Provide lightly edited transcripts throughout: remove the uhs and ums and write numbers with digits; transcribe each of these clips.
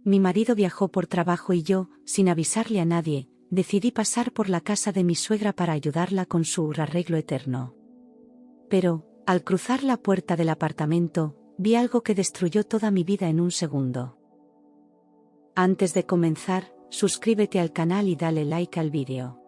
Mi marido viajó por trabajo y yo, sin avisarle a nadie, decidí pasar por la casa de mi suegra para ayudarla con su arreglo eterno. Pero, al cruzar la puerta del apartamento, vi algo que destruyó toda mi vida en un segundo. Antes de comenzar, suscríbete al canal y dale like al vídeo.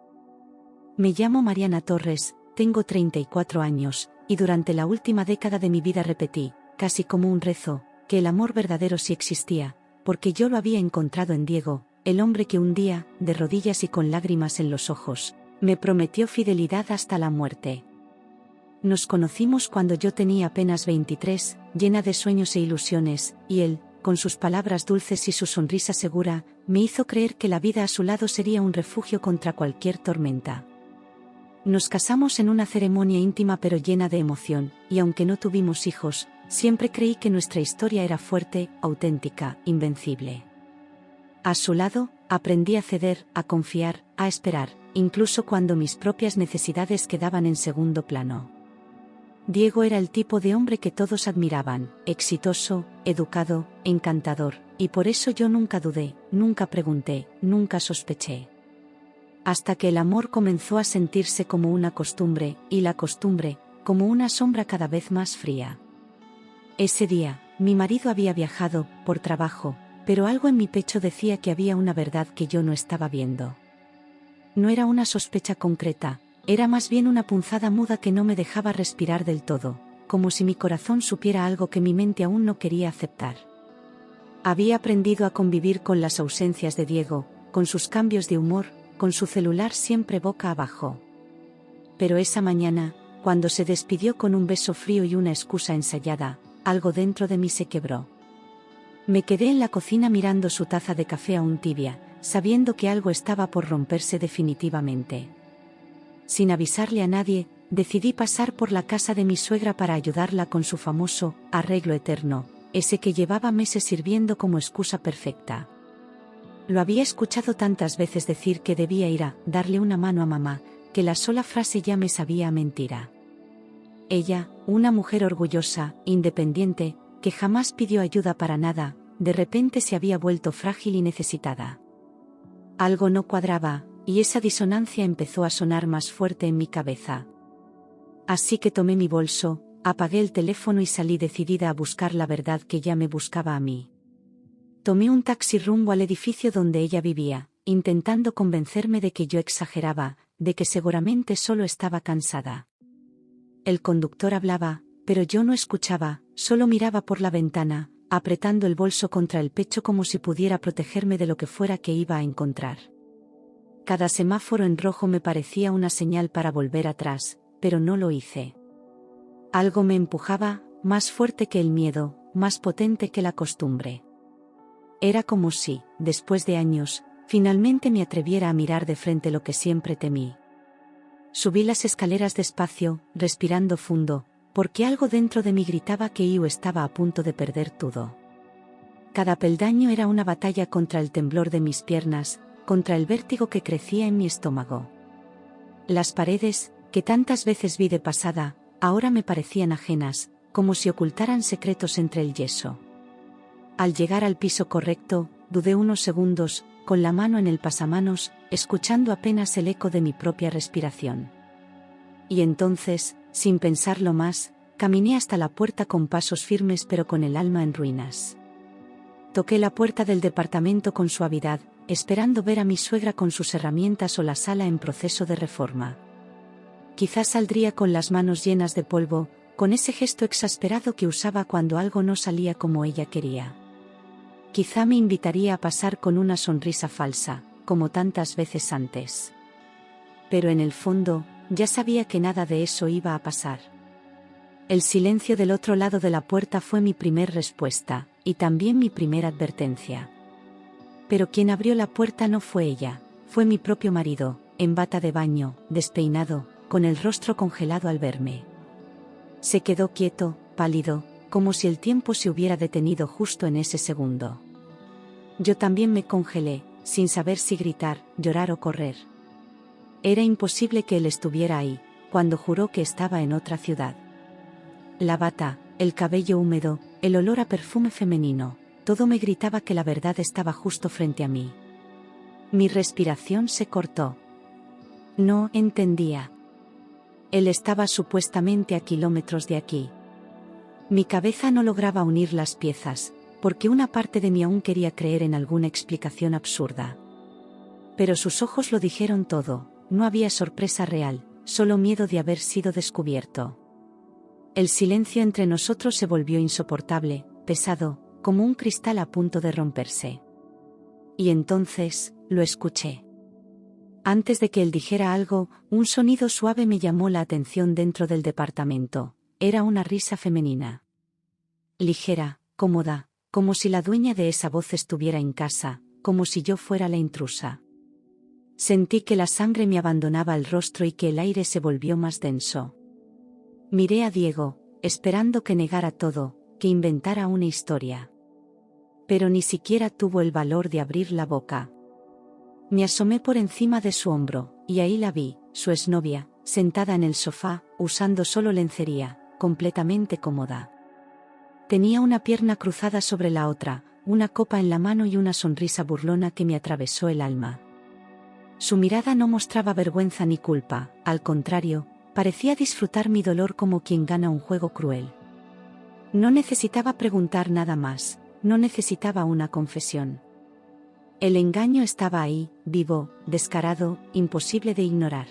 Me llamo Mariana Torres, tengo 34 años, y durante la última década de mi vida repetí, casi como un rezo, que el amor verdadero sí existía, porque yo lo había encontrado en Diego, el hombre que un día, de rodillas y con lágrimas en los ojos, me prometió fidelidad hasta la muerte. Nos conocimos cuando yo tenía apenas 23, llena de sueños e ilusiones, y él, con sus palabras dulces y su sonrisa segura, me hizo creer que la vida a su lado sería un refugio contra cualquier tormenta. Nos casamos en una ceremonia íntima pero llena de emoción, y aunque no tuvimos hijos, siempre creí que nuestra historia era fuerte, auténtica, invencible. A su lado, aprendí a ceder, a confiar, a esperar, incluso cuando mis propias necesidades quedaban en segundo plano. Diego era el tipo de hombre que todos admiraban, exitoso, educado, encantador, y por eso yo nunca dudé, nunca pregunté, nunca sospeché. Hasta que el amor comenzó a sentirse como una costumbre, y la costumbre, como una sombra cada vez más fría. Ese día, mi marido había viajado, por trabajo, pero algo en mi pecho decía que había una verdad que yo no estaba viendo. No era una sospecha concreta, era más bien una punzada muda que no me dejaba respirar del todo, como si mi corazón supiera algo que mi mente aún no quería aceptar. Había aprendido a convivir con las ausencias de Diego, con sus cambios de humor, con su celular siempre boca abajo. Pero esa mañana, cuando se despidió con un beso frío y una excusa ensayada, algo dentro de mí se quebró. Me quedé en la cocina mirando su taza de café aún tibia, sabiendo que algo estaba por romperse definitivamente. Sin avisarle a nadie, decidí pasar por la casa de mi suegra para ayudarla con su famoso arreglo eterno, ese que llevaba meses sirviendo como excusa perfecta. Lo había escuchado tantas veces decir que debía ir a darle una mano a mamá, que la sola frase ya me sabía a mentira. Ella, una mujer orgullosa, independiente, que jamás pidió ayuda para nada, de repente se había vuelto frágil y necesitada. Algo no cuadraba, y esa disonancia empezó a sonar más fuerte en mi cabeza. Así que tomé mi bolso, apagué el teléfono y salí decidida a buscar la verdad que ya me buscaba a mí. Tomé un taxi rumbo al edificio donde ella vivía, intentando convencerme de que yo exageraba, de que seguramente solo estaba cansada. El conductor hablaba, pero yo no escuchaba, solo miraba por la ventana, apretando el bolso contra el pecho como si pudiera protegerme de lo que fuera que iba a encontrar. Cada semáforo en rojo me parecía una señal para volver atrás, pero no lo hice. Algo me empujaba, más fuerte que el miedo, más potente que la costumbre. Era como si, después de años, finalmente me atreviera a mirar de frente lo que siempre temí. Subí las escaleras despacio, respirando fundo, porque algo dentro de mí gritaba que yo estaba a punto de perder todo. Cada peldaño era una batalla contra el temblor de mis piernas, contra el vértigo que crecía en mi estómago. Las paredes, que tantas veces vi de pasada, ahora me parecían ajenas, como si ocultaran secretos entre el yeso. Al llegar al piso correcto, dudé unos segundos, con la mano en el pasamanos, escuchando apenas el eco de mi propia respiración. Y entonces, sin pensarlo más, caminé hasta la puerta con pasos firmes pero con el alma en ruinas. Toqué la puerta del departamento con suavidad, esperando ver a mi suegra con sus herramientas o la sala en proceso de reforma. Quizás saldría con las manos llenas de polvo, con ese gesto exasperado que usaba cuando algo no salía como ella quería. Quizá me invitaría a pasar con una sonrisa falsa, como tantas veces antes. Pero en el fondo, ya sabía que nada de eso iba a pasar. El silencio del otro lado de la puerta fue mi primer respuesta, y también mi primera advertencia. Pero quien abrió la puerta no fue ella, fue mi propio marido, en bata de baño, despeinado, con el rostro congelado al verme. Se quedó quieto, pálido, como si el tiempo se hubiera detenido justo en ese segundo. Yo también me congelé, sin saber si gritar, llorar o correr. Era imposible que él estuviera ahí, cuando juró que estaba en otra ciudad. La bata, el cabello húmedo, el olor a perfume femenino. todo me gritaba que la verdad estaba justo frente a mí. Mi respiración se cortó. No entendía. Él estaba supuestamente a kilómetros de aquí. Mi cabeza no lograba unir las piezas, porque una parte de mí aún quería creer en alguna explicación absurda. Pero sus ojos lo dijeron todo, no había sorpresa real, solo miedo de haber sido descubierto. El silencio entre nosotros se volvió insoportable, pesado, como un cristal a punto de romperse. Y entonces, lo escuché. Antes de que él dijera algo, un sonido suave me llamó la atención dentro del departamento. Era una risa femenina. Ligera, cómoda, como si la dueña de esa voz estuviera en casa, como si yo fuera la intrusa. Sentí que la sangre me abandonaba el rostro y que el aire se volvió más denso. Miré a Diego, esperando que negara todo, que inventara una historia. Pero ni siquiera tuvo el valor de abrir la boca. Me asomé por encima de su hombro, y ahí la vi, su exnovia, sentada en el sofá, usando solo lencería, completamente cómoda. Tenía una pierna cruzada sobre la otra, una copa en la mano y una sonrisa burlona que me atravesó el alma. Su mirada no mostraba vergüenza ni culpa, al contrario, parecía disfrutar mi dolor como quien gana un juego cruel. No necesitaba preguntar nada más, no necesitaba una confesión. El engaño estaba ahí, vivo, descarado, imposible de ignorar.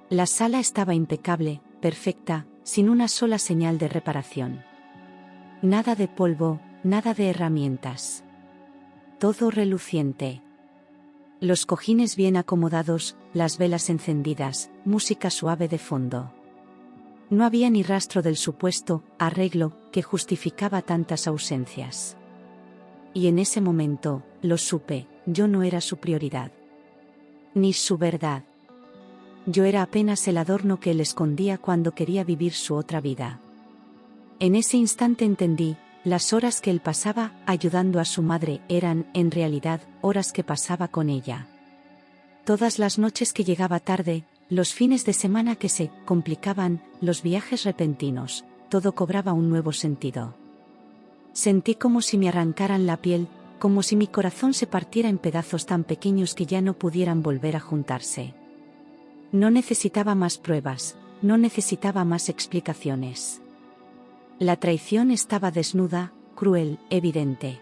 La sala estaba impecable, perfecta, sin una sola señal de reparación. Nada de polvo, nada de herramientas. Todo reluciente. Los cojines bien acomodados, las velas encendidas, música suave de fondo. No había ni rastro del supuesto arreglo que justificaba tantas ausencias. Y en ese momento, lo supe, yo no era su prioridad. Ni su verdad. Yo era apenas el adorno que él escondía cuando quería vivir su otra vida. En ese instante entendí, las horas que él pasaba ayudando a su madre eran, en realidad, horas que pasaba con ella. Todas las noches que llegaba tarde, los fines de semana que se complicaban, los viajes repentinos, todo cobraba un nuevo sentido. Sentí como si me arrancaran la piel, como si mi corazón se partiera en pedazos tan pequeños que ya no pudieran volver a juntarse. No necesitaba más pruebas, no necesitaba más explicaciones. La traición estaba desnuda, cruel, evidente.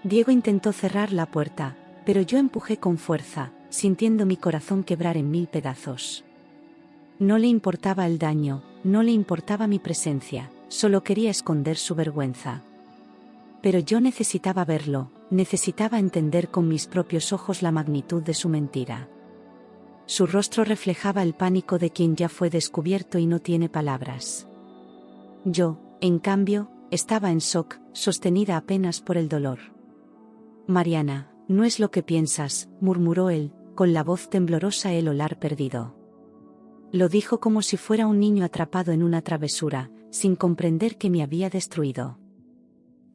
Diego intentó cerrar la puerta, pero yo empujé con fuerza, sintiendo mi corazón quebrar en 1000 pedazos. No le importaba el daño, no le importaba mi presencia, solo quería esconder su vergüenza. Pero yo necesitaba verlo, necesitaba entender con mis propios ojos la magnitud de su mentira. Su rostro reflejaba el pánico de quien ya fue descubierto y no tiene palabras. Yo, en cambio, estaba en shock, sostenida apenas por el dolor. Mariana, no es lo que piensas, murmuró él, con la voz temblorosa el olar perdido. Lo dijo como si fuera un niño atrapado en una travesura, sin comprender que me había destruido.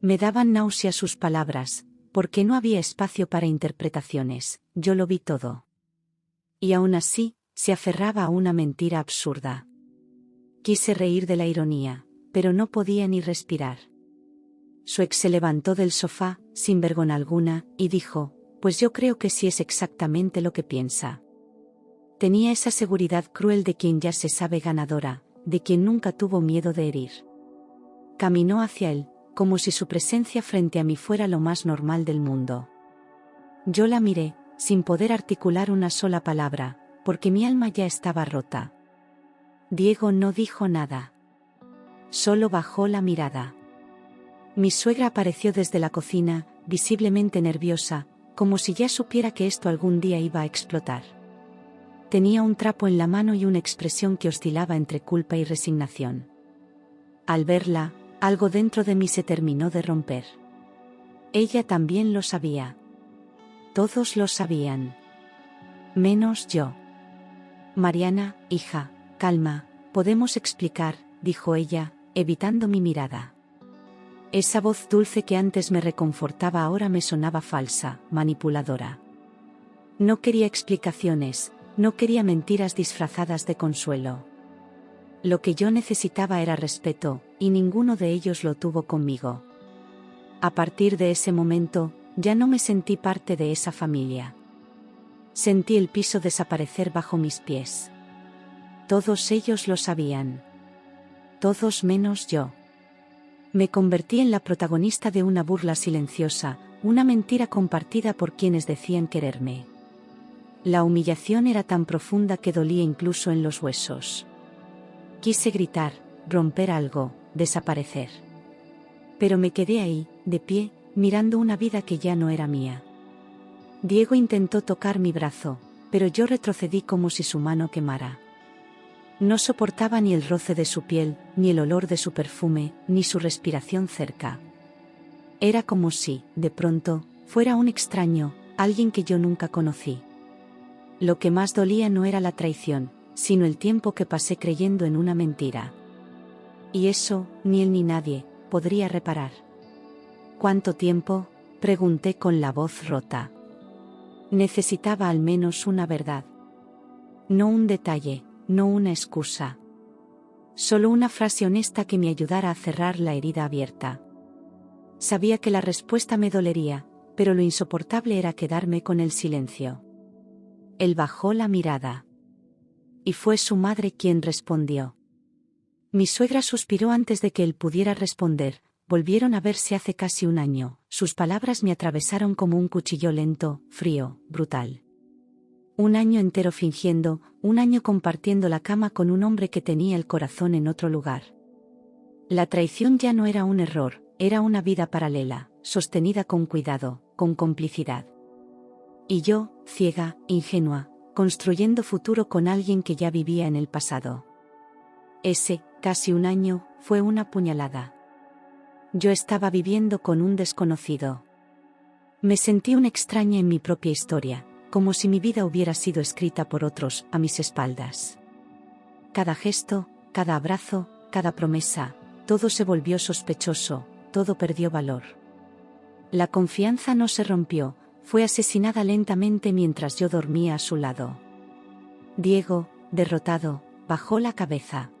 Me daban náuseas sus palabras, porque no había espacio para interpretaciones, yo lo vi todo. Y aún así, se aferraba a una mentira absurda. Quise reír de la ironía, pero no podía ni respirar. Su ex se levantó del sofá, sin vergüenza alguna, y dijo, pues yo creo que sí es exactamente lo que piensa. Tenía esa seguridad cruel de quien ya se sabe ganadora, de quien nunca tuvo miedo de herir. Caminó hacia él, como si su presencia frente a mí fuera lo más normal del mundo. Yo la miré, sin poder articular una sola palabra, porque mi alma ya estaba rota. Diego no dijo nada. Solo bajó la mirada. Mi suegra apareció desde la cocina, visiblemente nerviosa, como si ya supiera que esto algún día iba a explotar. Tenía un trapo en la mano y una expresión que oscilaba entre culpa y resignación. Al verla, algo dentro de mí se terminó de romper. Ella también lo sabía. Todos lo sabían. Menos yo. Mariana, hija, calma, podemos explicar, dijo ella, evitando mi mirada. Esa voz dulce que antes me reconfortaba ahora me sonaba falsa, manipuladora. No quería explicaciones, no quería mentiras disfrazadas de consuelo. Lo que yo necesitaba era respeto, y ninguno de ellos lo tuvo conmigo. A partir de ese momento, ya no me sentí parte de esa familia. Sentí el piso desaparecer bajo mis pies. Todos ellos lo sabían. Todos menos yo. Me convertí en la protagonista de una burla silenciosa, una mentira compartida por quienes decían quererme. La humillación era tan profunda que dolía incluso en los huesos. Quise gritar, romper algo, desaparecer. Pero me quedé ahí, de pie, mirando una vida que ya no era mía. Diego intentó tocar mi brazo, pero yo retrocedí como si su mano quemara. No soportaba ni el roce de su piel, ni el olor de su perfume, ni su respiración cerca. Era como si, de pronto, fuera un extraño, alguien que yo nunca conocí. Lo que más dolía no era la traición, sino el tiempo que pasé creyendo en una mentira. Y eso, ni él ni nadie, podría reparar. ¿Cuánto tiempo?, pregunté con la voz rota. Necesitaba al menos una verdad. No un detalle, no una excusa. Solo una frase honesta que me ayudara a cerrar la herida abierta. Sabía que la respuesta me dolería, pero lo insoportable era quedarme con el silencio. Él bajó la mirada. Y fue su madre quien respondió. Mi suegra suspiró antes de que él pudiera responder. Volvieron a verse hace casi un año. Sus palabras me atravesaron como un cuchillo lento, frío, brutal. Un año entero fingiendo, un año compartiendo la cama con un hombre que tenía el corazón en otro lugar. La traición ya no era un error, era una vida paralela, sostenida con cuidado, con complicidad. Y yo, ciega, ingenua, construyendo futuro con alguien que ya vivía en el pasado. Ese, casi un año, fue una puñalada. Yo estaba viviendo con un desconocido. Me sentí una extraña en mi propia historia, como si mi vida hubiera sido escrita por otros, a mis espaldas. Cada gesto, cada abrazo, cada promesa, todo se volvió sospechoso, todo perdió valor. La confianza no se rompió, fue asesinada lentamente mientras yo dormía a su lado. Diego, derrotado, bajó la cabeza.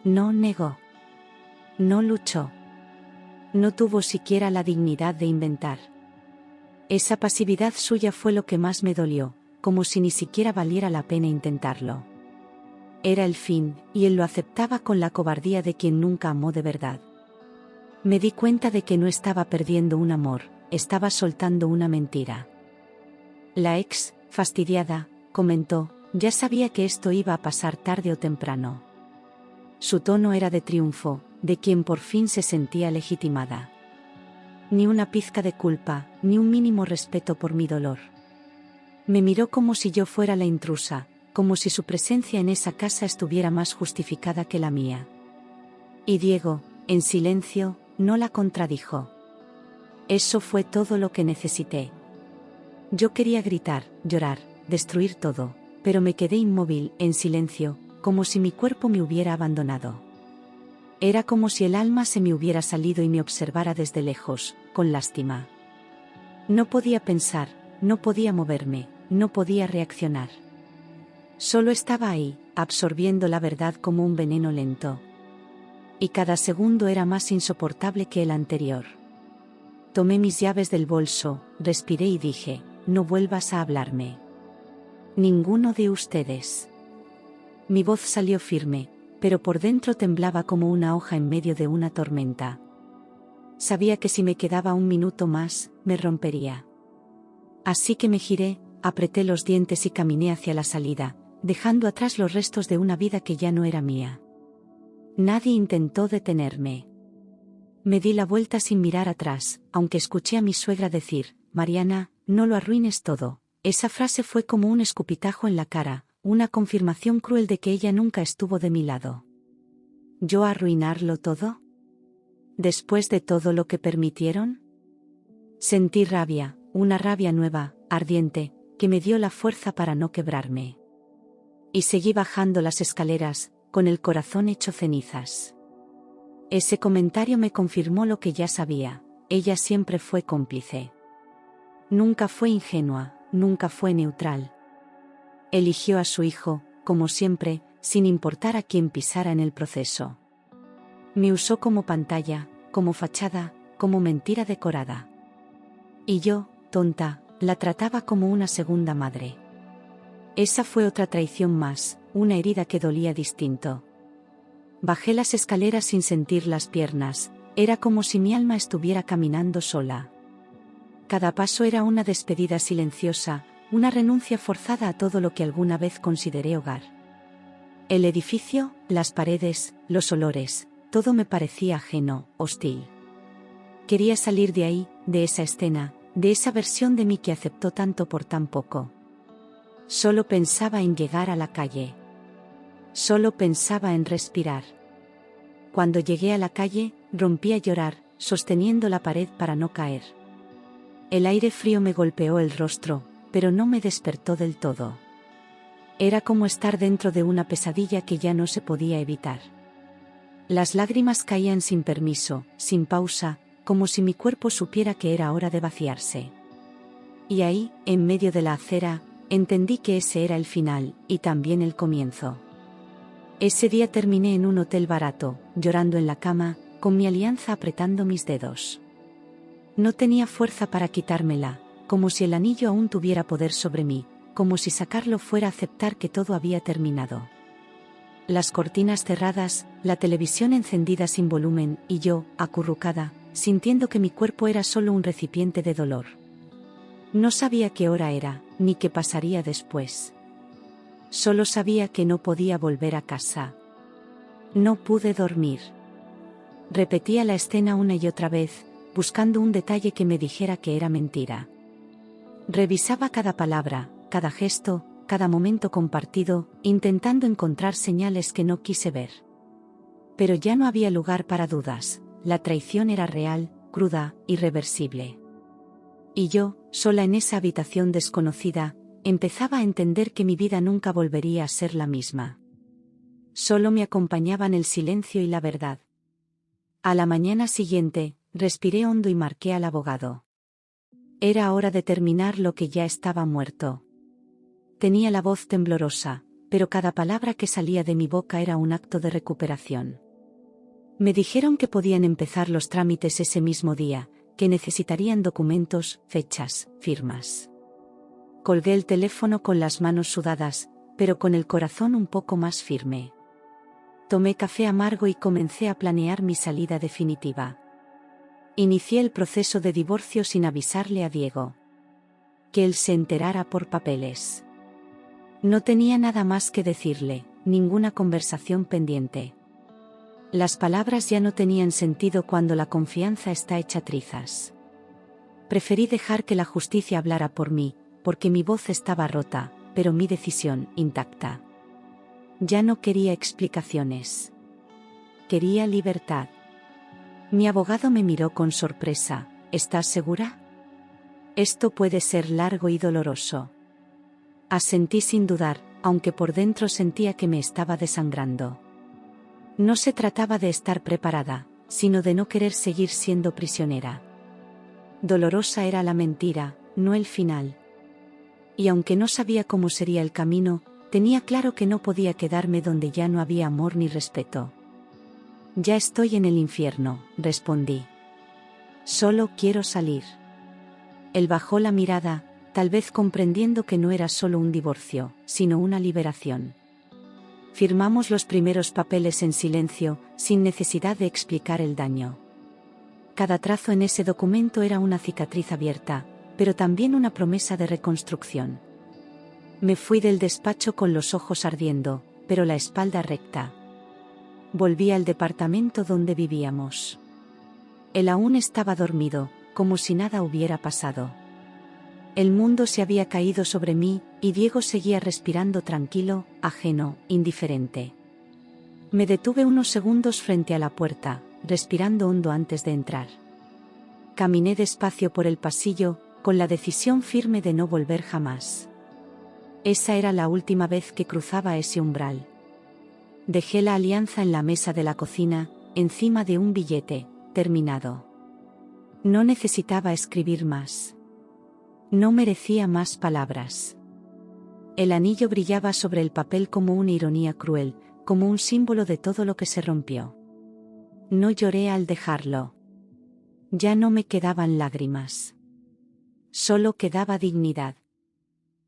No negó. No luchó. No tuvo siquiera la dignidad de inventar. Esa pasividad suya fue lo que más me dolió, como si ni siquiera valiera la pena intentarlo. Era el fin, y él lo aceptaba con la cobardía de quien nunca amó de verdad. Me di cuenta de que no estaba perdiendo un amor, estaba soltando una mentira. La ex, fastidiada, comentó, ya sabía que esto iba a pasar tarde o temprano. Su tono era de triunfo, de quien por fin se sentía legitimada. Ni una pizca de culpa, ni un mínimo respeto por mi dolor. Me miró como si yo fuera la intrusa, como si su presencia en esa casa estuviera más justificada que la mía. Y Diego, en silencio, no la contradijo. Eso fue todo lo que necesité. Yo quería gritar, llorar, destruir todo, pero me quedé inmóvil, en silencio, como si mi cuerpo me hubiera abandonado. Era como si el alma se me hubiera salido y me observara desde lejos, con lástima. No podía pensar, no podía moverme, no podía reaccionar. Solo estaba ahí, absorbiendo la verdad como un veneno lento. Y cada segundo era más insoportable que el anterior. Tomé mis llaves del bolso, respiré y dije, no vuelvas a hablarme. Ninguno de ustedes. Mi voz salió firme, pero por dentro temblaba como una hoja en medio de una tormenta. Sabía que si me quedaba un minuto más, me rompería. Así que me giré, apreté los dientes y caminé hacia la salida, dejando atrás los restos de una vida que ya no era mía. Nadie intentó detenerme. Me di la vuelta sin mirar atrás, aunque escuché a mi suegra decir, Mariana, no lo arruines todo. Esa frase fue como un escupitajo en la cara, una confirmación cruel de que ella nunca estuvo de mi lado. ¿Yo arruinarlo todo? ¿Después de todo lo que permitieron? Sentí rabia, una rabia nueva, ardiente, que me dio la fuerza para no quebrarme. Y seguí bajando las escaleras, con el corazón hecho cenizas. Ese comentario me confirmó lo que ya sabía, ella siempre fue cómplice. Nunca fue ingenua, nunca fue neutral. Eligió a su hijo, como siempre, sin importar a quién pisara en el proceso. Me usó como pantalla, como fachada, como mentira decorada. Y yo, tonta, la trataba como una segunda madre. Esa fue otra traición más, una herida que dolía distinto. Bajé las escaleras sin sentir las piernas, era como si mi alma estuviera caminando sola. Cada paso era una despedida silenciosa, una renuncia forzada a todo lo que alguna vez consideré hogar. El edificio, las paredes, los olores, todo me parecía ajeno, hostil. Quería salir de ahí, de esa escena, de esa versión de mí que aceptó tanto por tan poco. Solo pensaba en llegar a la calle. Solo pensaba en respirar. Cuando llegué a la calle, rompí a llorar, sosteniendo la pared para no caer. El aire frío me golpeó el rostro, pero no me despertó del todo. Era como estar dentro de una pesadilla que ya no se podía evitar. Las lágrimas caían sin permiso, sin pausa, como si mi cuerpo supiera que era hora de vaciarse. Y ahí, en medio de la acera, entendí que ese era el final, y también el comienzo. Ese día terminé en un hotel barato, llorando en la cama, con mi alianza apretando mis dedos. No tenía fuerza para quitármela, como si el anillo aún tuviera poder sobre mí, como si sacarlo fuera aceptar que todo había terminado. Las cortinas cerradas, la televisión encendida sin volumen, y yo, acurrucada, sintiendo que mi cuerpo era solo un recipiente de dolor. No sabía qué hora era, ni qué pasaría después. Solo sabía que no podía volver a casa. No pude dormir. Repetía la escena una y otra vez, buscando un detalle que me dijera que era mentira. Revisaba cada palabra, cada gesto, cada momento compartido, intentando encontrar señales que no quise ver. Pero ya no había lugar para dudas, la traición era real, cruda, irreversible. Y yo, sola en esa habitación desconocida, empezaba a entender que mi vida nunca volvería a ser la misma. Solo me acompañaban el silencio y la verdad. A la mañana siguiente, respiré hondo y marqué al abogado. Era hora de terminar lo que ya estaba muerto. Tenía la voz temblorosa, pero cada palabra que salía de mi boca era un acto de recuperación. Me dijeron que podían empezar los trámites ese mismo día, que necesitarían documentos, fechas, firmas. Colgué el teléfono con las manos sudadas, pero con el corazón un poco más firme. Tomé café amargo y comencé a planear mi salida definitiva. Inicié el proceso de divorcio sin avisarle a Diego. Que él se enterara por papeles. No tenía nada más que decirle, ninguna conversación pendiente. Las palabras ya no tenían sentido cuando la confianza está hecha trizas. Preferí dejar que la justicia hablara por mí, porque mi voz estaba rota, pero mi decisión intacta. Ya no quería explicaciones. Quería libertad. Mi abogado me miró con sorpresa. ¿Estás segura? Esto puede ser largo y doloroso. Asentí sin dudar, aunque por dentro sentía que me estaba desangrando. No se trataba de estar preparada, sino de no querer seguir siendo prisionera. Dolorosa era la mentira, no el final. Y aunque no sabía cómo sería el camino, tenía claro que no podía quedarme donde ya no había amor ni respeto. Ya estoy en el infierno, respondí. Solo quiero salir. Él bajó la mirada, tal vez comprendiendo que no era solo un divorcio, sino una liberación. Firmamos los primeros papeles en silencio, sin necesidad de explicar el daño. Cada trazo en ese documento era una cicatriz abierta, pero también una promesa de reconstrucción. Me fui del despacho con los ojos ardiendo, pero la espalda recta. Volví al departamento donde vivíamos. Él aún estaba dormido, como si nada hubiera pasado. El mundo se había caído sobre mí, y Diego seguía respirando tranquilo, ajeno, indiferente. Me detuve unos segundos frente a la puerta, respirando hondo antes de entrar. Caminé despacio por el pasillo, con la decisión firme de no volver jamás. Esa era la última vez que cruzaba ese umbral. Dejé la alianza en la mesa de la cocina, encima de un billete, terminado. No necesitaba escribir más. No merecía más palabras. El anillo brillaba sobre el papel como una ironía cruel, como un símbolo de todo lo que se rompió. No lloré al dejarlo. Ya no me quedaban lágrimas. Solo quedaba dignidad.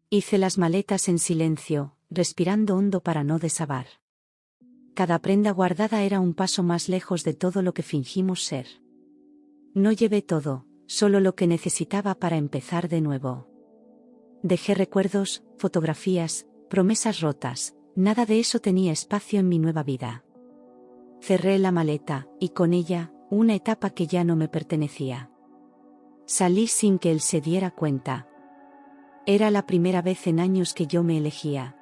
Hice las maletas en silencio, respirando hondo para no desabar. Cada prenda guardada era un paso más lejos de todo lo que fingimos ser. No llevé todo, solo lo que necesitaba para empezar de nuevo. Dejé recuerdos, fotografías, promesas rotas, nada de eso tenía espacio en mi nueva vida. Cerré la maleta, y con ella, una etapa que ya no me pertenecía. Salí sin que él se diera cuenta. Era la primera vez en años que yo me elegía.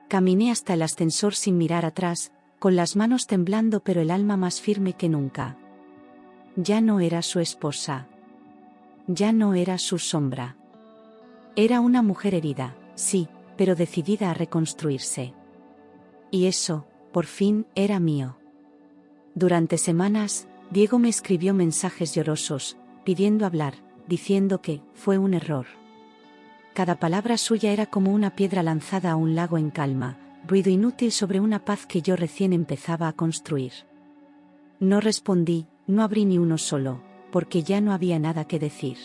Caminé hasta el ascensor sin mirar atrás, con las manos temblando pero el alma más firme que nunca. Ya no era su esposa. Ya no era su sombra. Era una mujer herida, sí, pero decidida a reconstruirse. Y eso, por fin, era mío. Durante semanas, Diego me escribió mensajes llorosos, pidiendo hablar, diciendo que fue un error. Cada palabra suya era como una piedra lanzada a un lago en calma, ruido inútil sobre una paz que yo recién empezaba a construir. No respondí, no abrí ni uno solo, porque ya no había nada que decir.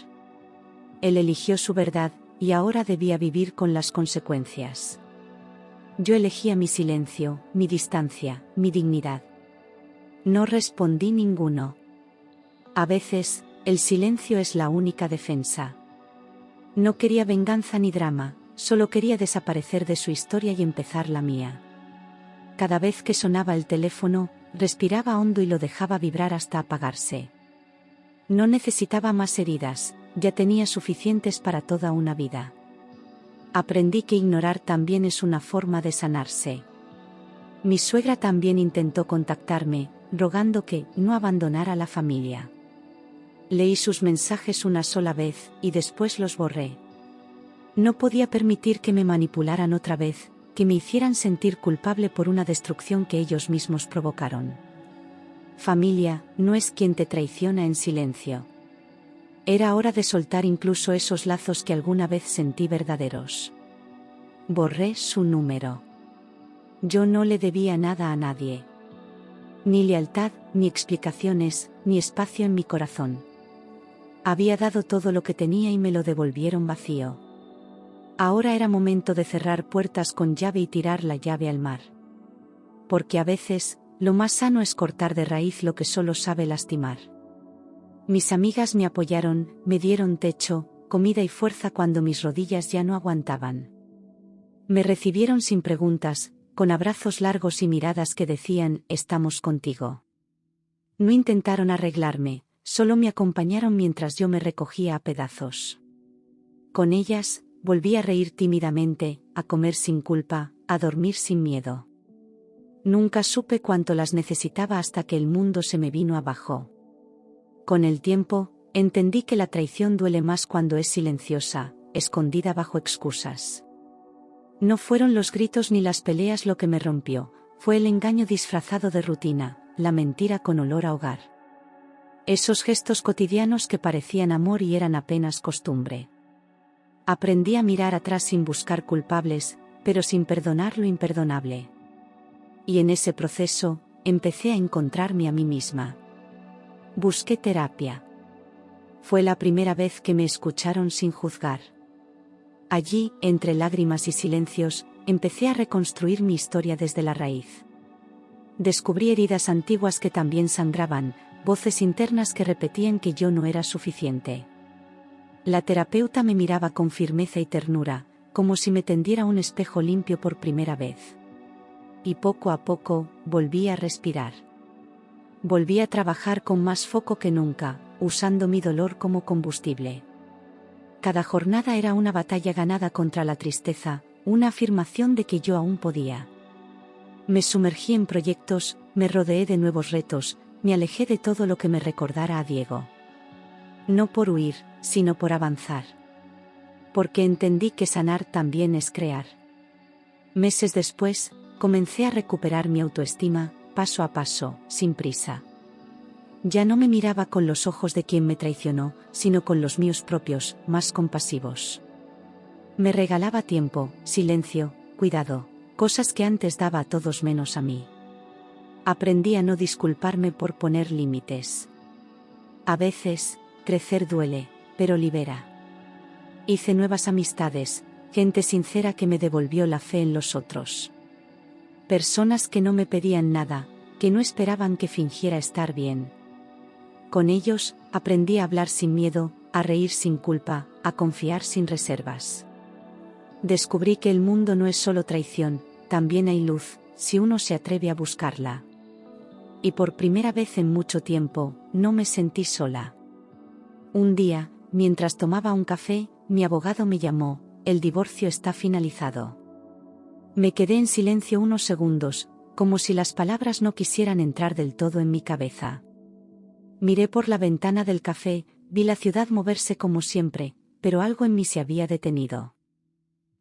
Él eligió su verdad, y ahora debía vivir con las consecuencias. Yo elegía mi silencio, mi distancia, mi dignidad. No respondí ninguno. A veces, el silencio es la única defensa. No quería venganza ni drama, solo quería desaparecer de su historia y empezar la mía. Cada vez que sonaba el teléfono, respiraba hondo y lo dejaba vibrar hasta apagarse. No necesitaba más heridas, ya tenía suficientes para toda una vida. Aprendí que ignorar también es una forma de sanarse. Mi suegra también intentó contactarme, rogando que no abandonara la familia. Leí sus mensajes una sola vez, y después los borré. No podía permitir que me manipularan otra vez, que me hicieran sentir culpable por una destrucción que ellos mismos provocaron. Familia, no es quien te traiciona en silencio. Era hora de soltar incluso esos lazos que alguna vez sentí verdaderos. Borré su número. Yo no le debía nada a nadie. Ni lealtad, ni explicaciones, ni espacio en mi corazón. Había dado todo lo que tenía y me lo devolvieron vacío. Ahora era momento de cerrar puertas con llave y tirar la llave al mar. Porque a veces, lo más sano es cortar de raíz lo que solo sabe lastimar. Mis amigas me apoyaron, me dieron techo, comida y fuerza cuando mis rodillas ya no aguantaban. Me recibieron sin preguntas, con abrazos largos y miradas que decían, estamos contigo. No intentaron arreglarme, solo me acompañaron mientras yo me recogía a pedazos. Con ellas, volví a reír tímidamente, a comer sin culpa, a dormir sin miedo. Nunca supe cuánto las necesitaba hasta que el mundo se me vino abajo. Con el tiempo, entendí que la traición duele más cuando es silenciosa, escondida bajo excusas. No fueron los gritos ni las peleas lo que me rompió, fue el engaño disfrazado de rutina, la mentira con olor a hogar. Esos gestos cotidianos que parecían amor y eran apenas costumbre. Aprendí a mirar atrás sin buscar culpables, pero sin perdonar lo imperdonable. Y en ese proceso, empecé a encontrarme a mí misma. Busqué terapia. Fue la primera vez que me escucharon sin juzgar. Allí, entre lágrimas y silencios, empecé a reconstruir mi historia desde la raíz. Descubrí heridas antiguas que también sangraban, voces internas que repetían que yo no era suficiente. La terapeuta me miraba con firmeza y ternura, como si me tendiera un espejo limpio por primera vez. Y poco a poco, volví a respirar. Volví a trabajar con más foco que nunca, usando mi dolor como combustible. Cada jornada era una batalla ganada contra la tristeza, una afirmación de que yo aún podía. Me sumergí en proyectos, me rodeé de nuevos retos, me alejé de todo lo que me recordara a Diego. No por huir, sino por avanzar. Porque entendí que sanar también es crear. Meses después, comencé a recuperar mi autoestima, paso a paso, sin prisa. Ya no me miraba con los ojos de quien me traicionó, sino con los míos propios, más compasivos. Me regalaba tiempo, silencio, cuidado, cosas que antes daba a todos menos a mí. Aprendí a no disculparme por poner límites. A veces, crecer duele, pero libera. Hice nuevas amistades, gente sincera que me devolvió la fe en los otros. Personas que no me pedían nada, que no esperaban que fingiera estar bien. Con ellos, aprendí a hablar sin miedo, a reír sin culpa, a confiar sin reservas. Descubrí que el mundo no es solo traición, también hay luz, si uno se atreve a buscarla. Y por primera vez en mucho tiempo, no me sentí sola. Un día, mientras tomaba un café, mi abogado me llamó: el divorcio está finalizado. Me quedé en silencio unos segundos, como si las palabras no quisieran entrar del todo en mi cabeza. Miré por la ventana del café, vi la ciudad moverse como siempre, pero algo en mí se había detenido.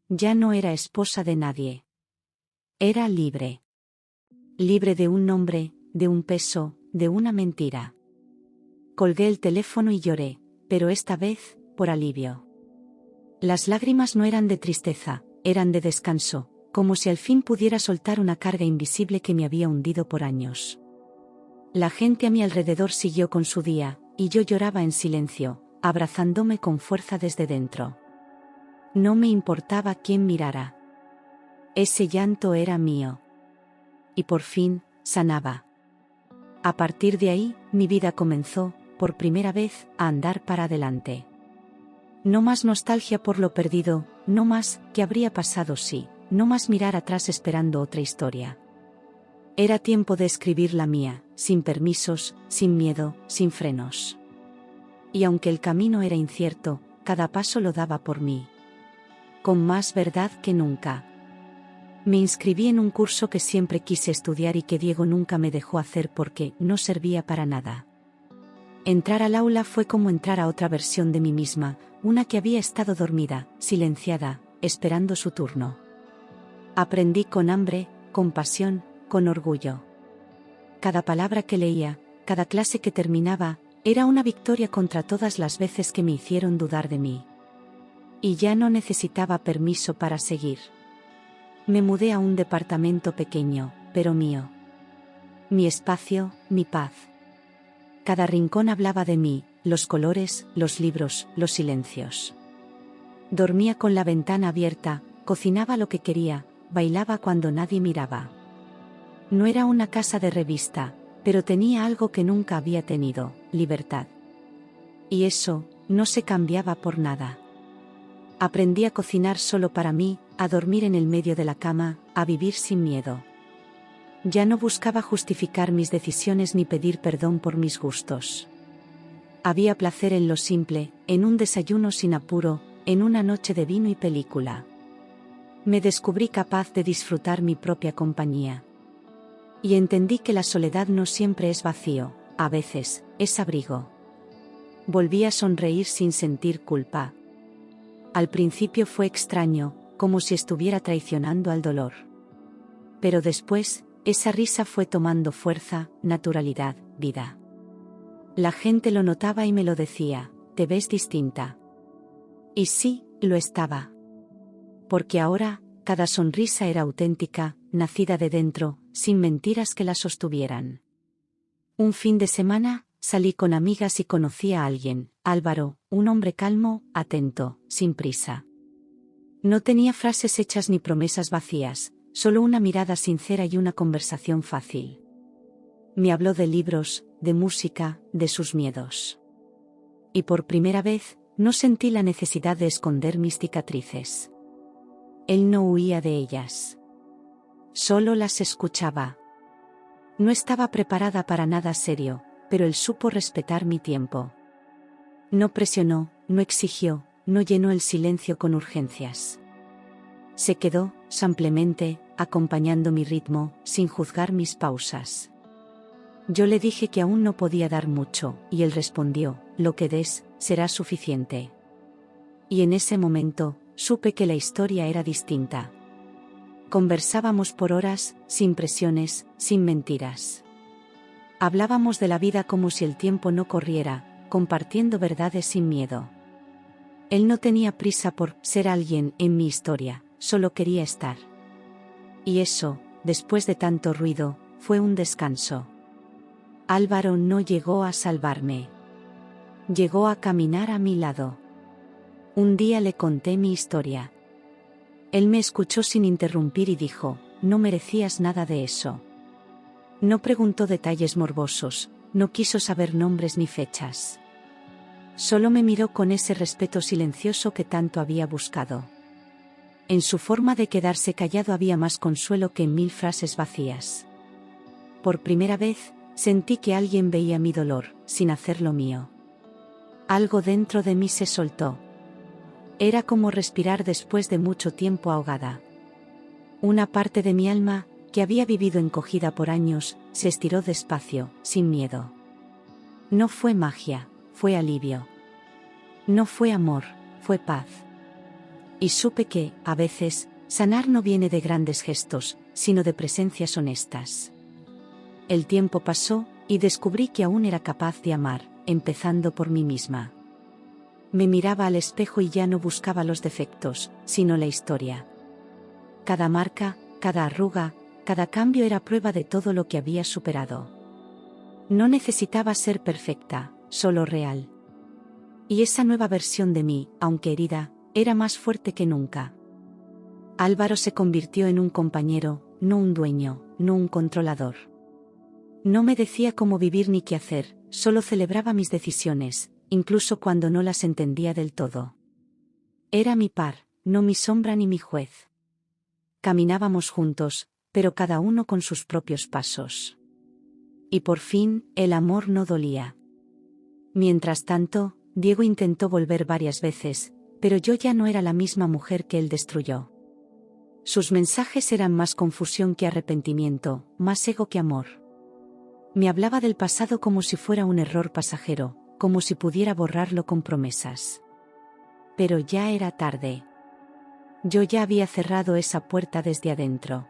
Ya no era esposa de nadie. Era libre. Libre de un nombre, de un peso, de una mentira. Colgué el teléfono y lloré, pero esta vez, por alivio. Las lágrimas no eran de tristeza, eran de descanso, como si al fin pudiera soltar una carga invisible que me había hundido por años. La gente a mi alrededor siguió con su día, y yo lloraba en silencio, abrazándome con fuerza desde dentro. No me importaba quién mirara. Ese llanto era mío. Y por fin, sanaba. A partir de ahí, mi vida comenzó, por primera vez, a andar para adelante. No más nostalgia por lo perdido, no más ¿qué habría pasado si?, no más mirar atrás esperando otra historia. Era tiempo de escribir la mía, sin permisos, sin miedo, sin frenos. Y aunque el camino era incierto, cada paso lo daba por mí. Con más verdad que nunca. Me inscribí en un curso que siempre quise estudiar y que Diego nunca me dejó hacer porque no servía para nada. Entrar al aula fue como entrar a otra versión de mí misma, una que había estado dormida, silenciada, esperando su turno. Aprendí con hambre, con pasión, con orgullo. Cada palabra que leía, cada clase que terminaba, era una victoria contra todas las veces que me hicieron dudar de mí. Y ya no necesitaba permiso para seguir. Me mudé a un departamento pequeño, pero mío. Mi espacio, mi paz. Cada rincón hablaba de mí, los colores, los libros, los silencios. Dormía con la ventana abierta, cocinaba lo que quería, bailaba cuando nadie miraba. No era una casa de revista, pero tenía algo que nunca había tenido: libertad. Y eso, no se cambiaba por nada. Aprendí a cocinar solo para mí, a dormir en el medio de la cama, a vivir sin miedo. Ya no buscaba justificar mis decisiones ni pedir perdón por mis gustos. Había placer en lo simple, en un desayuno sin apuro, en una noche de vino y película. Me descubrí capaz de disfrutar mi propia compañía. Y entendí que la soledad no siempre es vacío, a veces, es abrigo. Volví a sonreír sin sentir culpa. Al principio fue extraño, como si estuviera traicionando al dolor. Pero después, esa risa fue tomando fuerza, naturalidad, vida. La gente lo notaba y me lo decía: te ves distinta. Y sí, lo estaba. Porque ahora, cada sonrisa era auténtica, nacida de dentro, sin mentiras que la sostuvieran. Un fin de semana, salí con amigas y conocí a alguien, Álvaro, un hombre calmo, atento, sin prisa. No tenía frases hechas ni promesas vacías, solo una mirada sincera y una conversación fácil. Me habló de libros, de música, de sus miedos. Y por primera vez, no sentí la necesidad de esconder mis cicatrices. Él no huía de ellas. Solo las escuchaba. No estaba preparada para nada serio, pero él supo respetar mi tiempo. No presionó, no exigió, no llenó el silencio con urgencias. Se quedó, simplemente, acompañando mi ritmo, sin juzgar mis pausas. Yo le dije que aún no podía dar mucho, y él respondió: lo que des, será suficiente. Y en ese momento, supe que la historia era distinta. Conversábamos por horas, sin presiones, sin mentiras. Hablábamos de la vida como si el tiempo no corriera, compartiendo verdades sin miedo. Él no tenía prisa por ser alguien en mi historia, solo quería estar. Y eso, después de tanto ruido, fue un descanso. Álvaro no llegó a salvarme. Llegó a caminar a mi lado. Un día le conté mi historia. Él me escuchó sin interrumpir y dijo: no merecías nada de eso. No preguntó detalles morbosos, no quiso saber nombres ni fechas. Solo me miró con ese respeto silencioso que tanto había buscado. En su forma de quedarse callado había más consuelo que en 1000 frases vacías. Por primera vez, sentí que alguien veía mi dolor, sin hacerlo mío. Algo dentro de mí se soltó. Era como respirar después de mucho tiempo ahogada. Una parte de mi alma, que había vivido encogida por años, se estiró despacio, sin miedo. No fue magia, fue alivio. No fue amor, fue paz. Y supe que, a veces, sanar no viene de grandes gestos, sino de presencias honestas. El tiempo pasó, y descubrí que aún era capaz de amar, empezando por mí misma. Me miraba al espejo y ya no buscaba los defectos, sino la historia. Cada marca, cada arruga, cada cambio era prueba de todo lo que había superado. No necesitaba ser perfecta, solo real. Y esa nueva versión de mí, aunque herida, era más fuerte que nunca. Álvaro se convirtió en un compañero, no un dueño, no un controlador. No me decía cómo vivir ni qué hacer, solo celebraba mis decisiones, incluso cuando no las entendía del todo. Era mi par, no mi sombra ni mi juez. Caminábamos juntos, pero cada uno con sus propios pasos. Y por fin, el amor no dolía. Mientras tanto, Diego intentó volver varias veces, pero yo ya no era la misma mujer que él destruyó. Sus mensajes eran más confusión que arrepentimiento, más ego que amor. Me hablaba del pasado como si fuera un error pasajero, como si pudiera borrarlo con promesas. Pero ya era tarde. Yo ya había cerrado esa puerta desde adentro.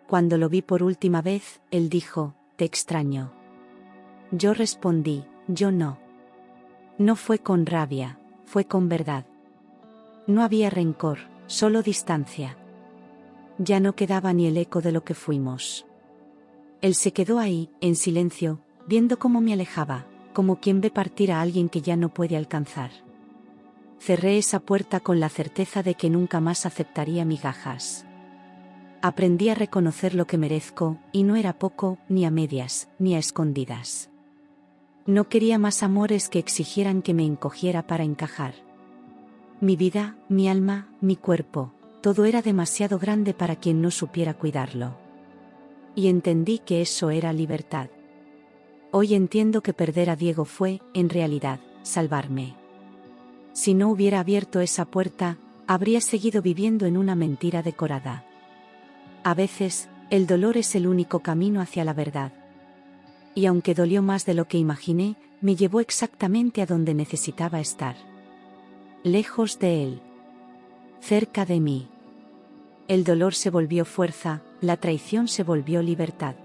Cuando lo vi por última vez, él dijo: te extraño. Yo respondí: yo no. No fue con rabia, fue con verdad. No había rencor, solo distancia. Ya no quedaba ni el eco de lo que fuimos. Él se quedó ahí, en silencio, viendo cómo me alejaba, como quien ve partir a alguien que ya no puede alcanzar. Cerré esa puerta con la certeza de que nunca más aceptaría migajas. Aprendí a reconocer lo que merezco, y no era poco, ni a medias, ni a escondidas. No quería más amores que exigieran que me encogiera para encajar. Mi vida, mi alma, mi cuerpo, todo era demasiado grande para quien no supiera cuidarlo. Y entendí que eso era libertad. Hoy entiendo que perder a Diego fue, en realidad, salvarme. Si no hubiera abierto esa puerta, habría seguido viviendo en una mentira decorada. A veces, el dolor es el único camino hacia la verdad. Y aunque dolió más de lo que imaginé, me llevó exactamente a donde necesitaba estar. Lejos de él. Cerca de mí. El dolor se volvió fuerza, la traición se volvió libertad.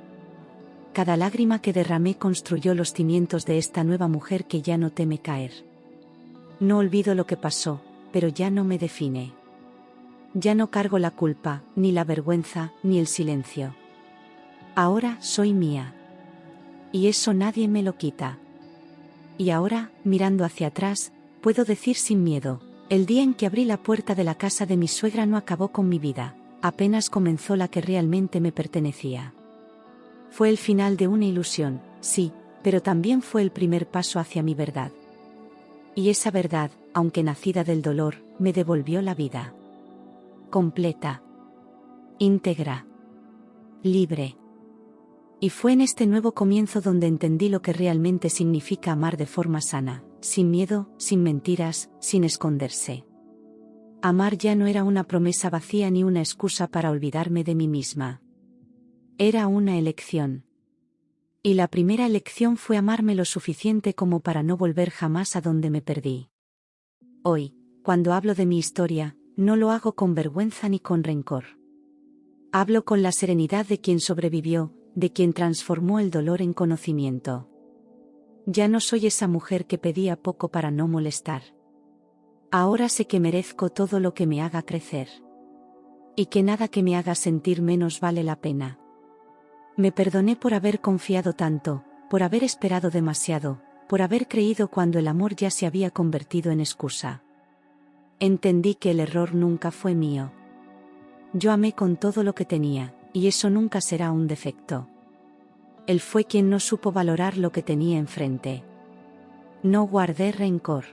Cada lágrima que derramé construyó los cimientos de esta nueva mujer que ya no teme caer. No olvido lo que pasó, pero ya no me define. Ya no cargo la culpa, ni la vergüenza, ni el silencio. Ahora soy mía. Y eso nadie me lo quita. Y ahora, mirando hacia atrás, puedo decir sin miedo: el día en que abrí la puerta de la casa de mi suegra no acabó con mi vida, apenas comenzó la que realmente me pertenecía. Fue el final de una ilusión, sí, pero también fue el primer paso hacia mi verdad. Y esa verdad, aunque nacida del dolor, me devolvió la vida. Completa. Íntegra. Libre. Y fue en este nuevo comienzo donde entendí lo que realmente significa amar de forma sana, sin miedo, sin mentiras, sin esconderse. Amar ya no era una promesa vacía ni una excusa para olvidarme de mí misma. Era una elección. Y la primera elección fue amarme lo suficiente como para no volver jamás a donde me perdí. Hoy, cuando hablo de mi historia, no lo hago con vergüenza ni con rencor. Hablo con la serenidad de quien sobrevivió, de quien transformó el dolor en conocimiento. Ya no soy esa mujer que pedía poco para no molestar. Ahora sé que merezco todo lo que me haga crecer. Y que nada que me haga sentir menos vale la pena. Me perdoné por haber confiado tanto, por haber esperado demasiado, por haber creído cuando el amor ya se había convertido en excusa. Entendí que el error nunca fue mío. Yo amé con todo lo que tenía, y eso nunca será un defecto. Él fue quien no supo valorar lo que tenía enfrente. No guardé rencor.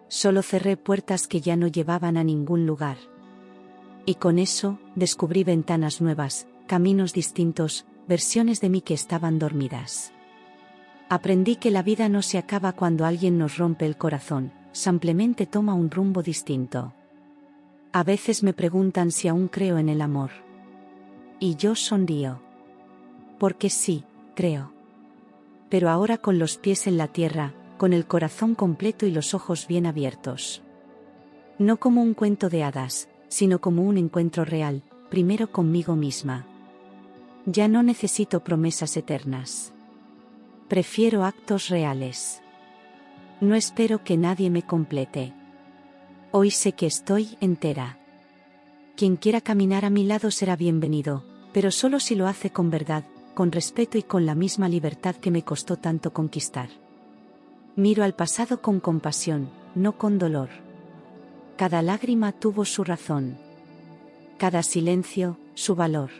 Solo cerré puertas que ya no llevaban a ningún lugar. Y con eso, descubrí ventanas nuevas, caminos distintos, versiones de mí que estaban dormidas. Aprendí que la vida no se acaba cuando alguien nos rompe el corazón, simplemente toma un rumbo distinto. A veces me preguntan si aún creo en el amor. Y yo sonrío. Porque sí, creo. Pero ahora con los pies en la tierra, con el corazón completo y los ojos bien abiertos. No como un cuento de hadas, sino como un encuentro real, primero conmigo misma. Ya no necesito promesas eternas. Prefiero actos reales. No espero que nadie me complete. Hoy sé que estoy entera. Quien quiera caminar a mi lado será bienvenido, pero solo si lo hace con verdad, con respeto y con la misma libertad que me costó tanto conquistar. Miro al pasado con compasión, no con dolor. Cada lágrima tuvo su razón. Cada silencio, su valor.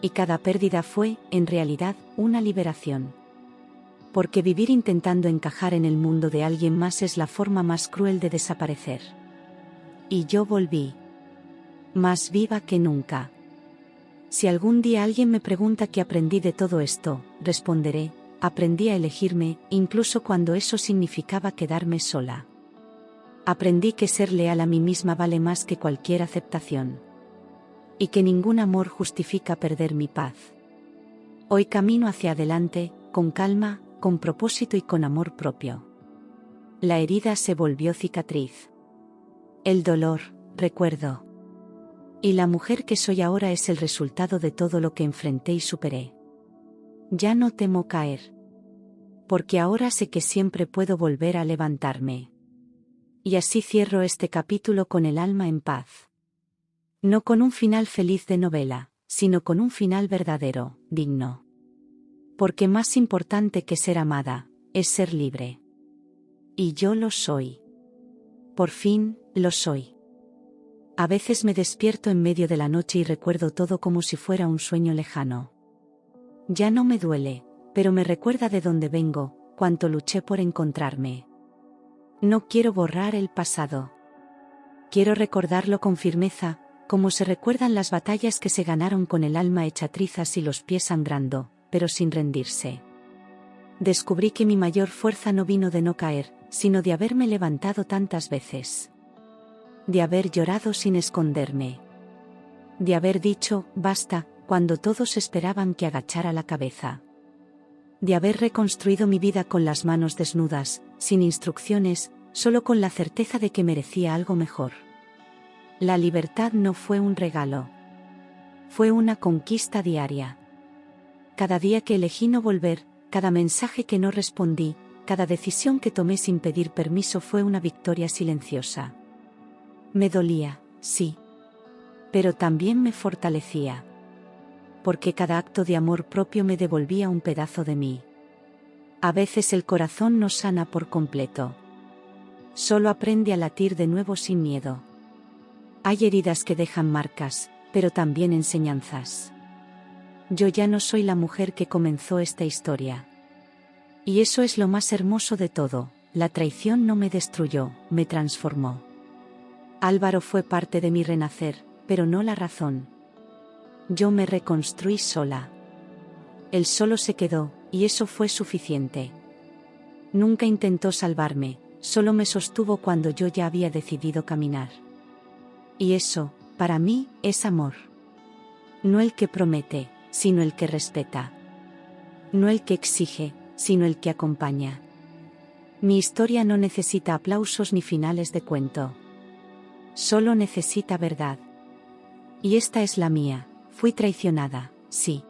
Y cada pérdida fue, en realidad, una liberación. Porque vivir intentando encajar en el mundo de alguien más es la forma más cruel de desaparecer. Y yo volví. Más viva que nunca. Si algún día alguien me pregunta qué aprendí de todo esto, responderé, aprendí a elegirme, incluso cuando eso significaba quedarme sola. Aprendí que ser leal a mí misma vale más que cualquier aceptación. Y que ningún amor justifica perder mi paz. Hoy camino hacia adelante, con calma, con propósito y con amor propio. La herida se volvió cicatriz. El dolor, recuerdo. Y la mujer que soy ahora es el resultado de todo lo que enfrenté y superé. Ya no temo caer. Porque ahora sé que siempre puedo volver a levantarme. Y así cierro este capítulo con el alma en paz. No con un final feliz de novela, sino con un final verdadero, digno. Porque más importante que ser amada, es ser libre. Y yo lo soy. Por fin, lo soy. A veces me despierto en medio de la noche y recuerdo todo como si fuera un sueño lejano. Ya no me duele, pero me recuerda de dónde vengo, cuánto luché por encontrarme. No quiero borrar el pasado. Quiero recordarlo con firmeza, como se recuerdan las batallas que se ganaron con el alma hecha trizas y los pies sangrando, pero sin rendirse. Descubrí que mi mayor fuerza no vino de no caer, sino de haberme levantado tantas veces. De haber llorado sin esconderme. De haber dicho, basta, cuando todos esperaban que agachara la cabeza. De haber reconstruido mi vida con las manos desnudas, sin instrucciones, solo con la certeza de que merecía algo mejor. La libertad no fue un regalo. Fue una conquista diaria. Cada día que elegí no volver, cada mensaje que no respondí, cada decisión que tomé sin pedir permiso fue una victoria silenciosa. Me dolía, sí. Pero también me fortalecía. Porque cada acto de amor propio me devolvía un pedazo de mí. A veces el corazón no sana por completo. Solo aprende a latir de nuevo sin miedo. Hay heridas que dejan marcas, pero también enseñanzas. Yo ya no soy la mujer que comenzó esta historia. Y eso es lo más hermoso de todo, la traición no me destruyó, me transformó. Álvaro fue parte de mi renacer, pero no la razón. Yo me reconstruí sola. Él solo se quedó, y eso fue suficiente. Nunca intentó salvarme, solo me sostuvo cuando yo ya había decidido caminar. Y eso, para mí, es amor. No el que promete, sino el que respeta. No el que exige, sino el que acompaña. Mi historia no necesita aplausos ni finales de cuento. Solo necesita verdad. Y esta es la mía, fui traicionada, sí.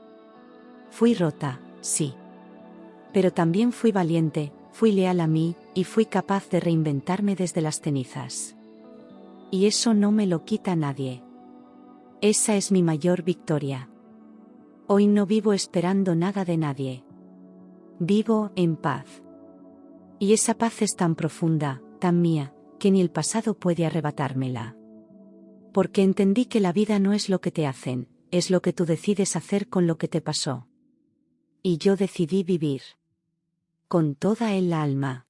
Fui rota, sí. Pero también fui valiente, fui leal a mí, y fui capaz de reinventarme desde las cenizas. Y eso no me lo quita nadie. Esa es mi mayor victoria. Hoy no vivo esperando nada de nadie. Vivo en paz. Y esa paz es tan profunda, tan mía, que ni el pasado puede arrebatármela. Porque entendí que la vida no es lo que te hacen, es lo que tú decides hacer con lo que te pasó. Y yo decidí vivir con toda el alma.